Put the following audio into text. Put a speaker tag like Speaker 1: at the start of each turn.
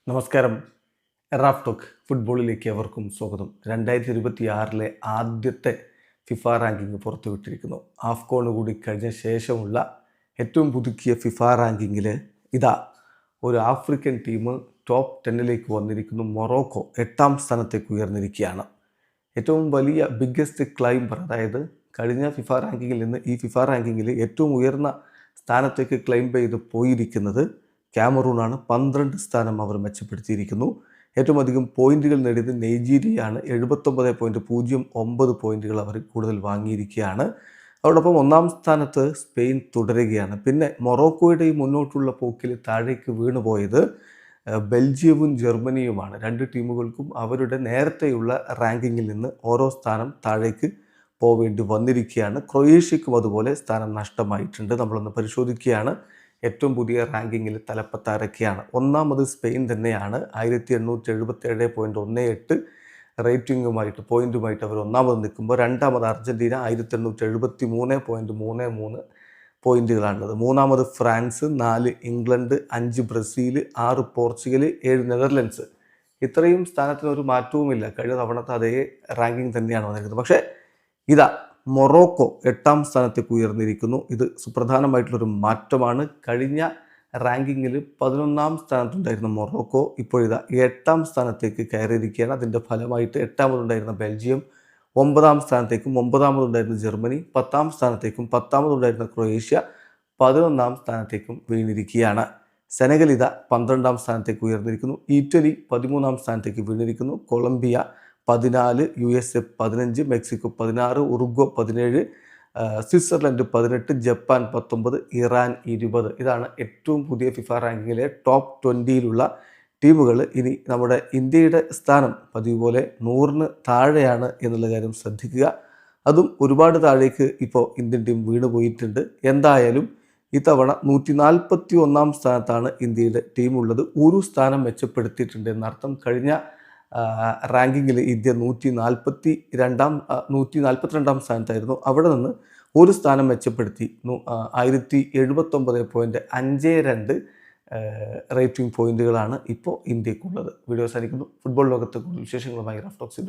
Speaker 1: നമസ്കാരം. Raf talk ഫുട്ബോളിലേക്ക് അവർക്കും സ്വാഗതം. 2026 ആദ്യത്തെ ഫിഫ റാങ്കിങ് പുറത്തുവിട്ടിരിക്കുന്നു. ആഫ്കോൺ കൂടി കഴിഞ്ഞ ശേഷമുള്ള ഏറ്റവും പുതുക്കിയ ഫിഫ റാങ്കിങ്ങിൽ ഇതാ ഒരു ആഫ്രിക്കൻ ടീം ടോപ്പ് 10 വന്നിരിക്കുന്നു. മൊറോക്കോ 8ാം സ്ഥാനത്തേക്ക് ഉയർന്നിരിക്കുകയാണ്. ഏറ്റവും വലിയ ബിഗ്ഗസ്റ്റ് ക്ലൈംബർ, അതായത് കഴിഞ്ഞ ഫിഫ റാങ്കിങ്ങിൽ നിന്ന് ഈ ഫിഫ റാങ്കിങ്ങിൽ ഏറ്റവും ഉയർന്ന സ്ഥാനത്തേക്ക് ക്ലൈംബ് ചെയ്ത് പോയിരിക്കുന്നത് കാമറൂണാണ്. 12 സ്ഥാനം അവർ മെച്ചപ്പെടുത്തിയിരിക്കുന്നു. ഏറ്റവും അധികം പോയിന്റുകൾ നേടിയത് നൈജീരിയയാണ്. 79.09 പോയിന്റുകൾ അവർ കൂടുതൽ വാങ്ങിയിരിക്കുകയാണ്. അതോടൊപ്പം 1ാം സ്ഥാനത്ത് സ്പെയിൻ തുടരുകയാണ്. പിന്നെ മൊറോക്കോയുടെ ഈ മുന്നോട്ടുള്ള പോക്കിൽ താഴേക്ക് വീണുപോയത് ബെൽജിയവും ജർമ്മനിയുമാണ്. രണ്ട് ടീമുകൾക്കും അവരുടെ നേരത്തെയുള്ള റാങ്കിങ്ങിൽ നിന്ന് ഓരോ സ്ഥാനം താഴേക്ക് പോവേണ്ടി വന്നിരിക്കുകയാണ്. ക്രൊയേഷ്യക്കും അതുപോലെ സ്ഥാനം നഷ്ടമായിട്ടുണ്ട്. നമ്മളൊന്ന് പരിശോധിക്കുകയാണ്. ഏറ്റവും പുതിയ റാങ്കിങ്ങിൽ തലപ്പത്താരൊക്കെയാണ്. ഒന്നാമത് സ്പെയിൻ തന്നെയാണ്. 1877.18 റേറ്റിംഗുമായിട്ട് പോയിന്റുമായിട്ട് അവർ ഒന്നാമത് നിൽക്കുമ്പോൾ, രണ്ടാമത് അർജൻറ്റീന 1873.33 പോയിന്റുകളാണുള്ളത്. മൂന്നാമത് France, 4 England, 5 Brazil, 6 Portugal, 7 Netherlands. ഇത്രയും സ്ഥാനത്തിനൊരു മാറ്റവുമില്ല. കഴിഞ്ഞ തവണത്തെ അതേ റാങ്കിങ് തന്നെയാണ് വന്നിരിക്കുന്നത്. പക്ഷേ ഇതാ മൊറോക്കോ 8ാം സ്ഥാനത്തേക്ക് ഉയർന്നിരിക്കുന്നു. ഇത് സുപ്രധാനമായിട്ടുള്ളൊരു മാറ്റമാണ്. കഴിഞ്ഞ റാങ്കിങ്ങിൽ 11ാം സ്ഥാനത്തുണ്ടായിരുന്ന മൊറോക്കോ ഇപ്പോഴിതാ 8ാം സ്ഥാനത്തേക്ക് കയറിയിരിക്കുകയാണ്. അതിൻ്റെ ഫലമായിട്ട് 8ാമതുണ്ടായിരുന്ന ബെൽജിയം 9ാം സ്ഥാനത്തേക്കും, 9ാമതുണ്ടായിരുന്ന ജർമ്മനി 10ാം സ്ഥാനത്തേക്കും, 10ാമതുണ്ടായിരുന്ന ക്രൊയേഷ്യ 11ാം സ്ഥാനത്തേക്കും വീണിരിക്കുകയാണ്. സെനഗൽ ഇതാ 12ാം സ്ഥാനത്തേക്ക് ഉയർന്നിരിക്കുന്നു. ഇറ്റലി 13ാം സ്ഥാനത്തേക്ക് വീണിരിക്കുന്നു. Colombia 14, USA 15, Mexico 16, Uruguay 17, Switzerland 18, Japan 19, Iran 20. ഇതാണ് ഏറ്റവും പുതിയ ഫിഫ റാങ്കിങ്ങിലെ ടോപ്പ് 20യിലുള്ള ടീമുകൾ. ഇനി നമ്മുടെ ഇന്ത്യയുടെ സ്ഥാനം പതിവ് പോലെ 100ന് താഴെയാണ് എന്നുള്ള കാര്യം ശ്രദ്ധിക്കുക. അതും ഒരുപാട് താഴേക്ക് ഇപ്പോൾ ഇന്ത്യൻ ടീം വീണ് പോയിട്ടുണ്ട്. എന്തായാലും ഇത്തവണ 141ാം സ്ഥാനത്താണ് ഇന്ത്യയുടെ ടീമുള്ളത്. ഒരു സ്ഥാനം മെച്ചപ്പെടുത്തിയിട്ടുണ്ട് എന്നർത്ഥം. കഴിഞ്ഞ റാങ്കിങ്ങിൽ ഇന്ത്യ 142ാം സ്ഥാനത്തായിരുന്നു. അവിടെ നിന്ന് ഒരു സ്ഥാനം മെച്ചപ്പെടുത്തി 1079.52 റേറ്റിംഗ് പോയിന്റുകളാണ് ഇപ്പോൾ ഇന്ത്യക്കുള്ളത്. വീഡിയോ അവസാനിക്കുന്നു. ഫുട്ബോൾ ലോകത്തെ കൂടുതൽ വിശേഷങ്ങളുമായി റാഫ് ടോക്സ്.